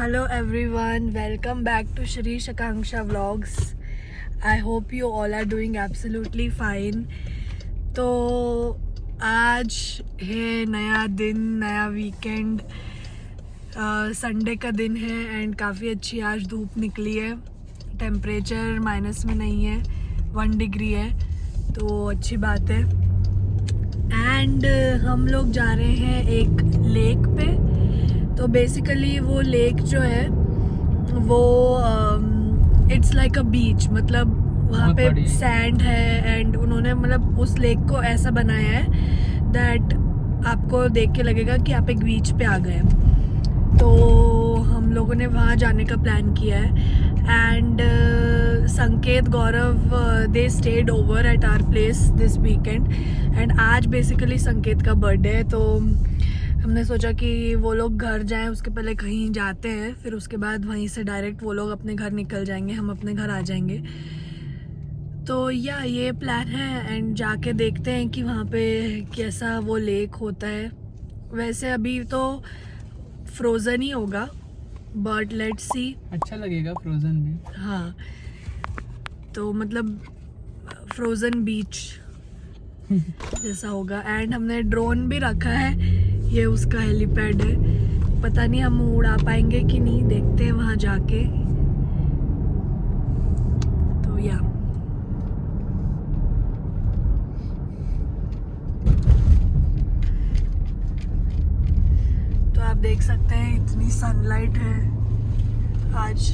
Hello everyone, welcome back to Shri Shakanksha Vlogs. I hope you all are doing absolutely fine. तो आज है नया दिन, नया वीकेंड, संडे का दिन है एंड काफ़ी अच्छी आज धूप निकली है. टेम्परेचर माइनस में नहीं है, 1 डिग्री है, तो अच्छी बात है. एंड हम लोग जा रहे हैं एक लेक पे. तो बेसिकली वो लेक जो है वो इट्स लाइक अ बीच, मतलब वहाँ पे सैंड है एंड उन्होंने मतलब उस लेक को ऐसा बनाया है दैट आपको देख के लगेगा कि आप एक बीच पे आ गए. तो हम लोगों ने वहाँ जाने का प्लान किया है and Sanket, Gaurav, they stayed over at our place this weekend. And आज बेसिकली संकेत का बर्थडे है, तो हमने सोचा कि वो लोग घर जाएं, उसके पहले कहीं जाते हैं, फिर उसके बाद वहीं से डायरेक्ट वो लोग अपने घर निकल जाएंगे, हम अपने घर आ जाएंगे. तो ये प्लान है एंड जाके देखते हैं कि वहाँ पे कैसा वो लेक होता है. वैसे अभी तो फ्रोज़न ही होगा, बट लेट्स सी. अच्छा लगेगा फ्रोज़न भी. हाँ, तो मतलब फ्रोज़न बीच जैसा होगा. एंड हमने ड्रोन भी रखा है, ये उसका हेलीपैड है. पता नहीं हम उड़ा पाएंगे कि नहीं, देखते हैं वहाँ जाके. तो तो आप देख सकते हैं इतनी सनलाइट है आज.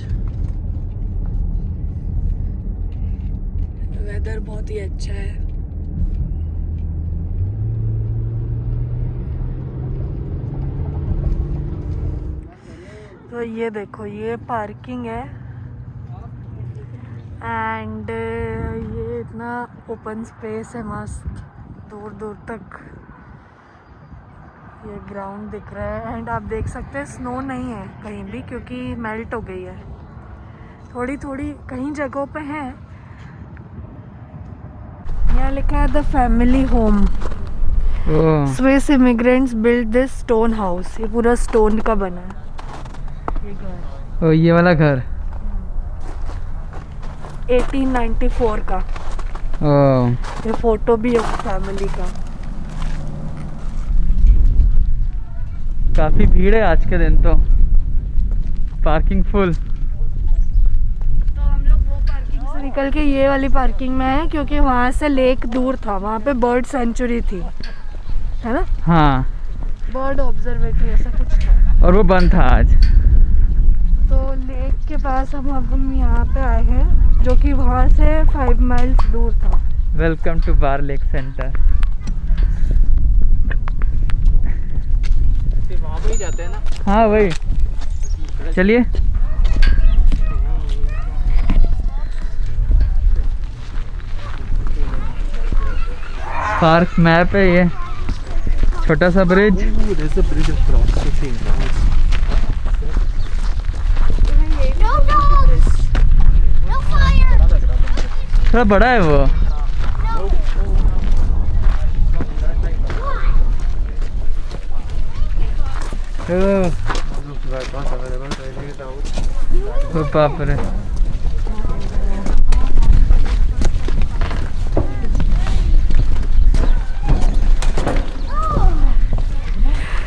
वेदर बहुत ही अच्छा है. तो ये देखो, ये पार्किंग है एंड ये इतना ओपन स्पेस है, मस्त दूर दूर तक ये ग्राउंड दिख रहा है. एंड आप देख सकते हैं स्नो नहीं है कहीं भी क्योंकि मेल्ट हो गई है. थोड़ी थोड़ी कहीं जगहों पे है. यहाँ लिखा है the family home. Swiss immigrants build this stone house. ये पूरा स्टोन का बना है ये वाला घर 1894 का. ये फोटो भी है फैमिली का. काफी भीड़ है आज के दिन, तो पार्किंग फुल. तो हम लोग वो पार्किंग से निकल के ये वाली पार्किंग में है क्योंकि वहाँ से लेक दूर था, वहाँ पे बर्ड सेंचुरी थी, है ना. हाँ, बर्ड ऑब्जर्वेटरी ऐसा कुछ था और वो बंद था आज. तो लेक के पास हम यहाँ पे आए हैं जो कि वहाँ से 5 माइल्स दूर था. Welcome to bar lake centre. वहाँ पे ही जाते हैं ना. हाँ वही, चलिए. पार्क मैप है ये, छोटा सा ब्रिज. थोड़ा बड़ा है वो. बाप रे.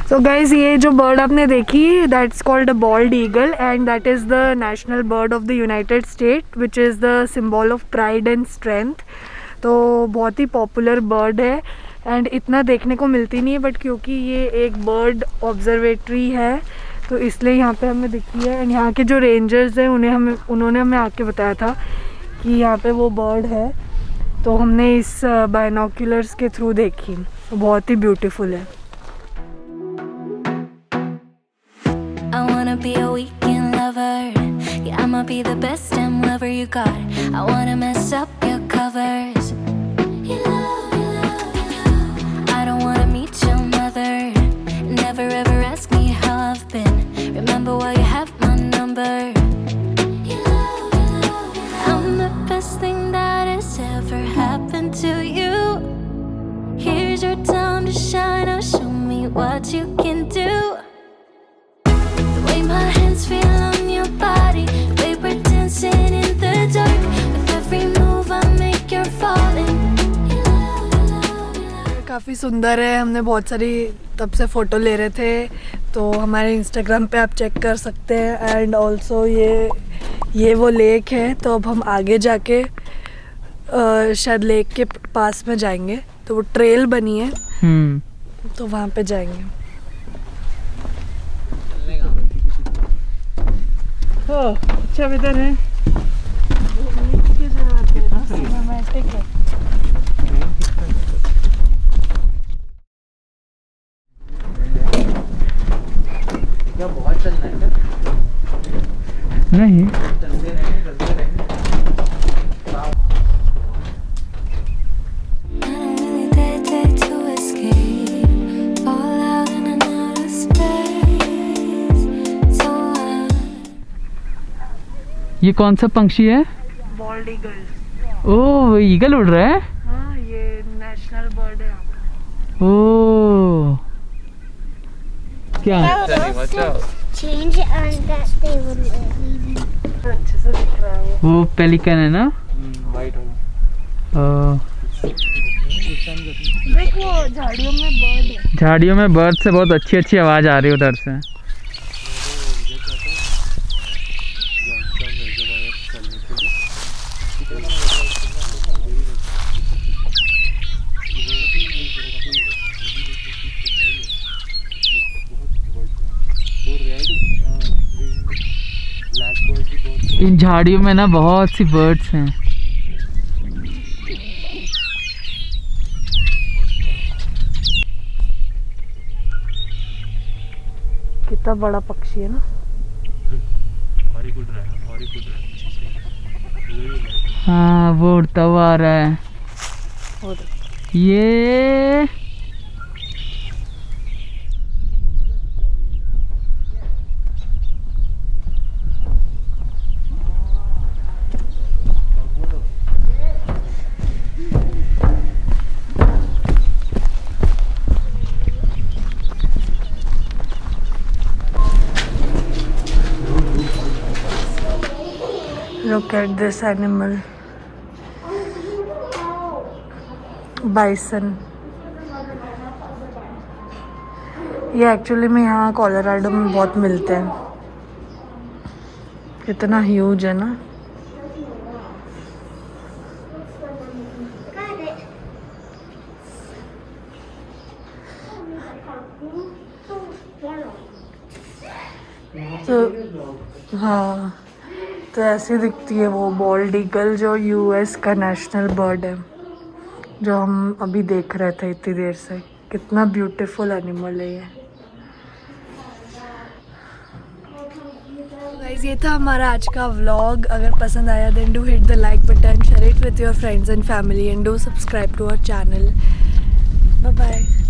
So guys, ये जो बर्ड आपने देखी, that's called a bold eagle and that is the national bird of the United state which is the symbol of pride and strength. तो बहुत ही पॉपुलर बर्ड है एंड इतना देखने को मिलती नहीं है, बट क्योंकि ये एक बर्ड ऑब्जर्वेटरी है तो इसलिए यहाँ पे हमें दिखती है. एंड यहाँ के जो रेंजर्स हैं उन्होंने हमें आके बताया था कि यहाँ पे वो बर्ड है, तो हमने इस बाइनोक्यूलर्स के थ्रू देखी. तो बहुत ही ब्यूटीफुल है. I wanna be a weekend lover. Yeah, I'ma be the best damn lover you got. I wanna mess up your covers. You love, you love, you love. I don't wanna meet your mother. Never ever ask me how I've been. Remember why you have my number. You love, you love, you love. I'm the best thing that has ever happened to you. Here's your time to shine. Now show me what you can do. My hands feel काफ़ी सुंदर है। हमने बहुत सारी तब से photo ले रहे थे, तो हमारे इंस्टाग्राम पे आप चेक कर सकते हैं। एंड ऑल्सो ये वो लेक है। तो अब हम आगे जाके शायद लेक के पास में जाएंगे, तो वो ट्रेल बनी है, तो वहाँ पे जाएंगे। अच्छा वेदर है। क्या बहुत चलना है क्या? नहीं, चलते रहेंगे। ये कौन सा पंक्षी है? Bold eagle. ओह, ईगल उड़ रहा है। हाँ, ये नेशनल बर्ड है यहाँ का। ओह, क्या change and that they will leave. अच्छे से दिख रहा है वो पेलिकन है ना? वाइट देख, वो झाड़ियों में बर्ड है। झाड़ियों में बर्ड से बहुत अच्छी अच्छी आवाज आ रही है उधर से। इन झाड़ियों में ना बहुत सी बर्ड्स हैं। कितना बड़ा पक्षी है ना। हाँ, वो उड़ता हुआ आ रहा है। ये Look at this animal. Bison. ये एक्चुअली में यहाँ कोलोराडो में बहुत मिलते हैं। कितना ह्यूज है ना। तो हाँ, तो ऐसी दिखती है वो बॉल्ड ईगल, जो यूएस का नेशनल बर्ड है, जो हम अभी देख रहे थे इतनी देर से। कितना ब्यूटीफुल एनिमल है ये। गाइस, ये था हमारा आज का व्लॉग। अगर पसंद आया then do hit the like button, share it with your friends and family and do subscribe to our channel. Bye bye.